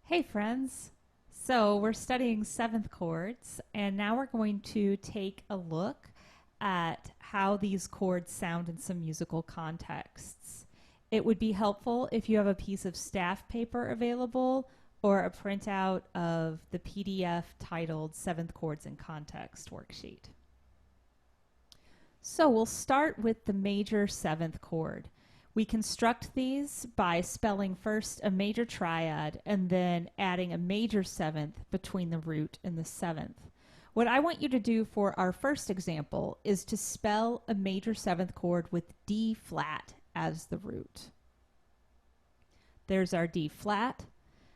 Hey friends! So we're studying seventh chords, and now we're going to take a look at how these chords sound in some musical contexts. It would be helpful if you have a piece of staff paper available or a printout of the PDF titled Seventh Chords in Context worksheet. So we'll start with the major seventh chord. We construct these by spelling first a major triad and then adding a major seventh between the root and the seventh. What I want you to do for our first example is to spell a major seventh chord with D flat as the root. There's our D flat.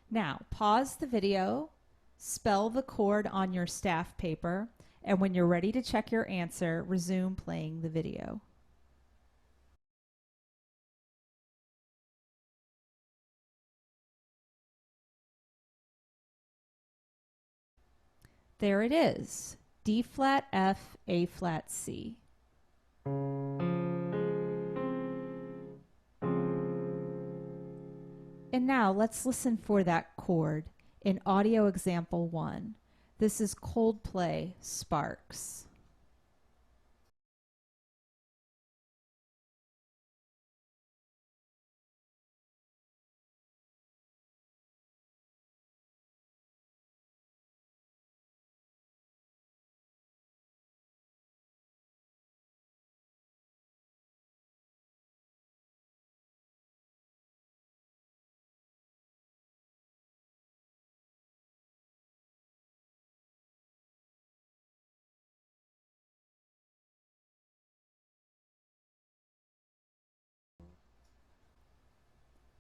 Now pause the video, spell the chord on your staff paper, and when you're ready to check your answer, resume playing the video. There it is, D flat F, A flat C. And now let's listen for that chord in audio example 1. This is Coldplay, Sparks.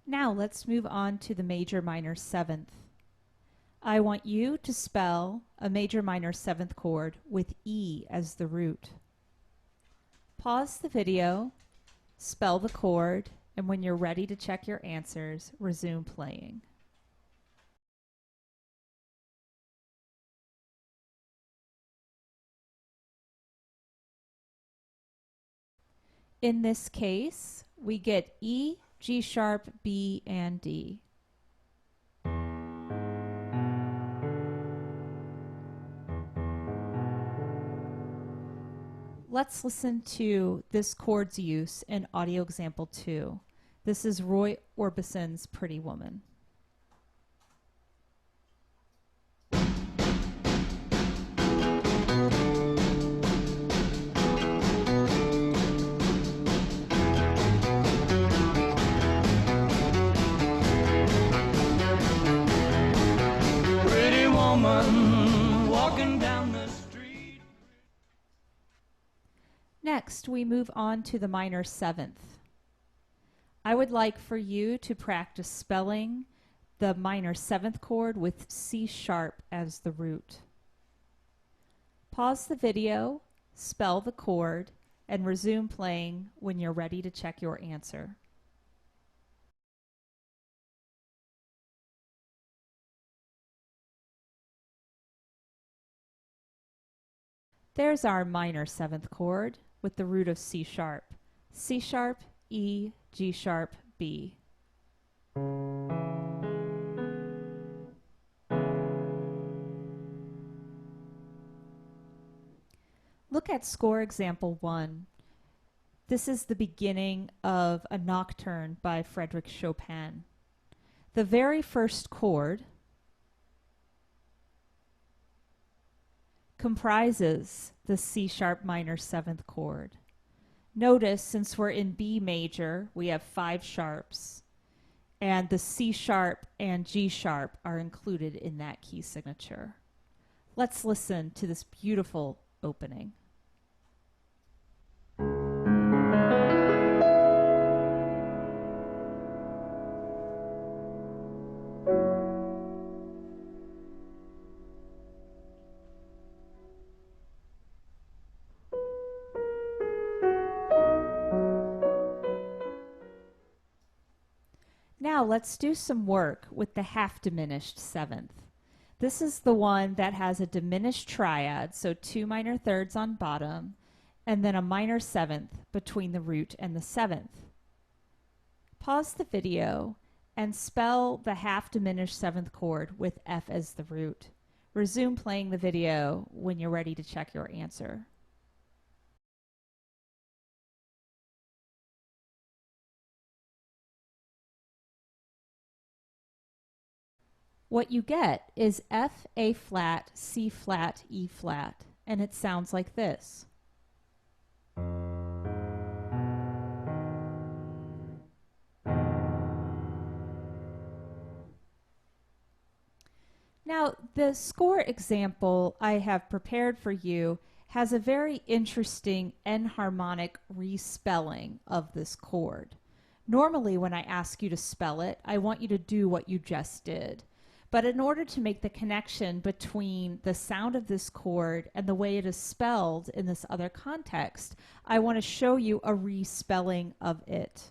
Now let's move on to the major minor seventh. I want you to spell a major minor seventh chord with E as the root. Pause the video, spell the chord, and when you're ready to check your answers, resume playing. In this case, we get E, G sharp, B, and D. Let's listen to this chord's use in audio example 2. This is Roy Orbison's Pretty Woman. Pretty woman walking down the street. Next, we move on to the minor seventh. I would like for you to practice spelling the minor seventh chord with C sharp as the root. Pause the video, spell the chord, and resume playing when you're ready to check your answer. There's our minor seventh chord with the root of C sharp. C sharp, E, G sharp, B. Look at score example 1. This is the beginning of a nocturne by Frederic Chopin. The very first chord comprises the C sharp minor seventh chord. Notice, since we're in B major, we have 5 sharps, and the C sharp and G sharp are included in that key signature. Let's listen to this beautiful opening. Now let's do some work with the half diminished seventh. This is the one that has a diminished triad, so 2 minor thirds on bottom, and then a minor seventh between the root and the seventh. Pause the video and spell the half diminished seventh chord with F as the root. Resume playing the video when you're ready to check your answer. What you get is F, A flat, C flat, E flat, and it sounds like this. Now, the score example I have prepared for you has a very interesting enharmonic respelling of this chord. Normally, when I ask you to spell it, I want you to do what you just did. But in order to make the connection between the sound of this chord and the way it is spelled in this other context, I want to show you a respelling of it.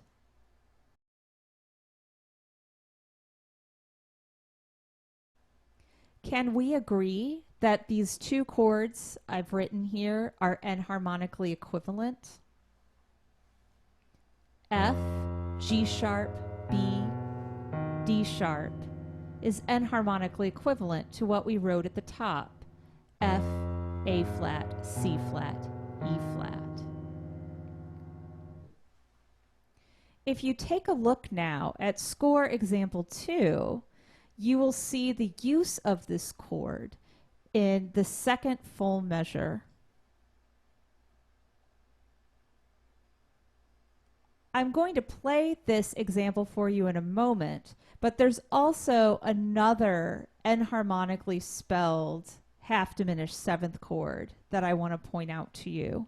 Can we agree that these two chords I've written here are enharmonically equivalent? F, G sharp, B, D sharp is enharmonically equivalent to what we wrote at the top. F, A flat, C flat, E flat. If you take a look now at score example 2, you will see the use of this chord in the second full measure. I'm going to play this example for you in a moment, but there's also another enharmonically spelled half diminished seventh chord that I want to point out to you.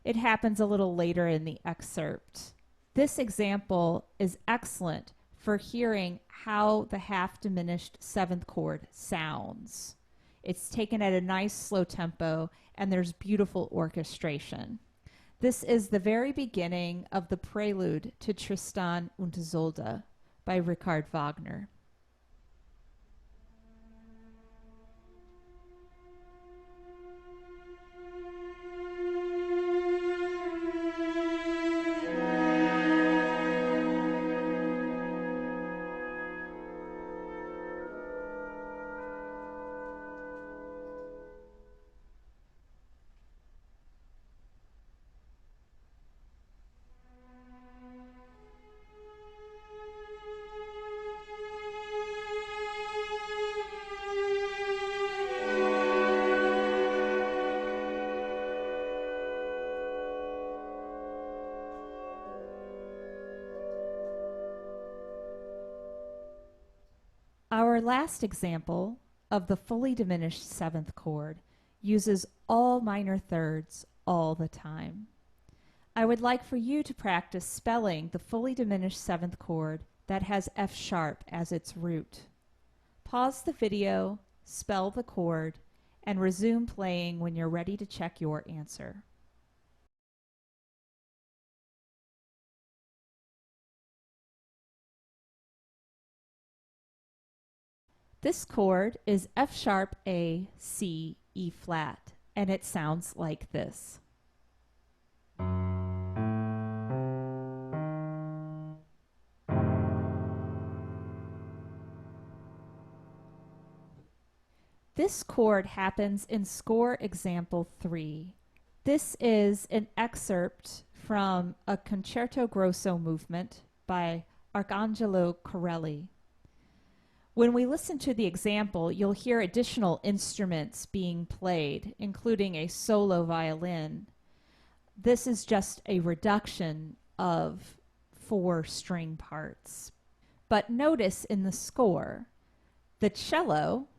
It happens a little later in the excerpt. This example is excellent for hearing how the half diminished seventh chord sounds. It's taken at a nice slow tempo and there's beautiful orchestration. This is the very beginning of the prelude to Tristan und Isolde by Richard Wagner. Our last example of the fully diminished seventh chord uses all minor thirds all the time. I would like for you to practice spelling the fully diminished seventh chord that has F sharp as its root. Pause the video, spell the chord, and resume playing when you're ready to check your answer. This chord is F sharp, A, C, E flat, and it sounds like this. This chord happens in score example 3. This is an excerpt from a concerto grosso movement by Archangelo Corelli. When we listen to the example, you'll hear additional instruments being played, including a solo violin. This is just a reduction of 4 string parts. But notice in the score, the cello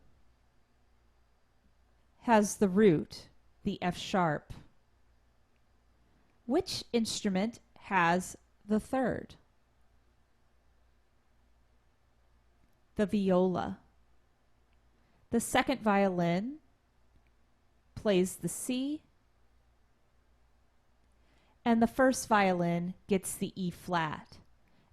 has the root, the F sharp. Which instrument has the third? The viola. The second violin plays the C, and the first violin gets the E flat.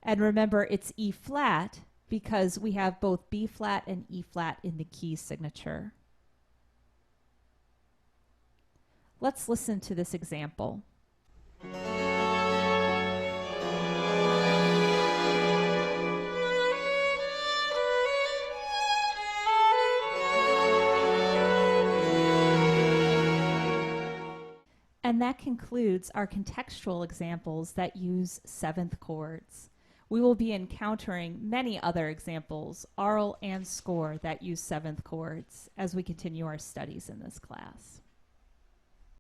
And remember, it's E flat because we have both B flat and E flat in the key signature. Let's listen to this example. And that concludes our contextual examples that use seventh chords. We will be encountering many other examples, aural and score, that use seventh chords as we continue our studies in this class.